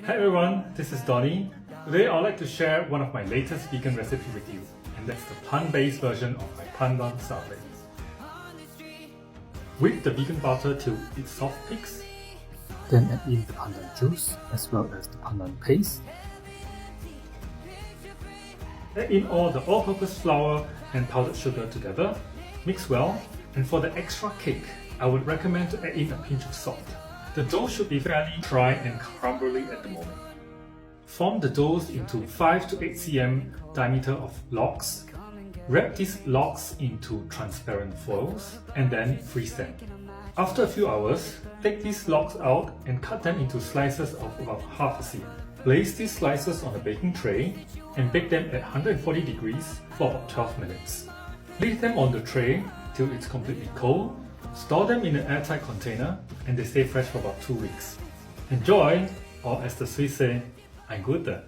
Hi everyone, this is Donny. Today I'd like to share one of my latest vegan recipes with you, and that's the plant-based version of my pandan salad. Whip the vegan butter till it soft peaks. Then add in the pandan juice as well as the pandan paste. Add in all the all-purpose flour and powdered sugar together. Mix well, and for the extra kick, I would recommend to add in a pinch of salt. The dough should be fairly dry and crumbly at the moment. Form the doughs into 5 to 8 cm diameter of logs. Wrap these logs into transparent foils and then freeze them. After a few hours, take these logs out and cut them into slices of about half a cm. Place these slices on a baking tray and bake them at 140 degrees for about 12 minutes. Leave them on the tray till it's completely cold. Store them in an airtight container and they stay fresh for about 2 weeks. Enjoy, or as the Swiss say, ein guter.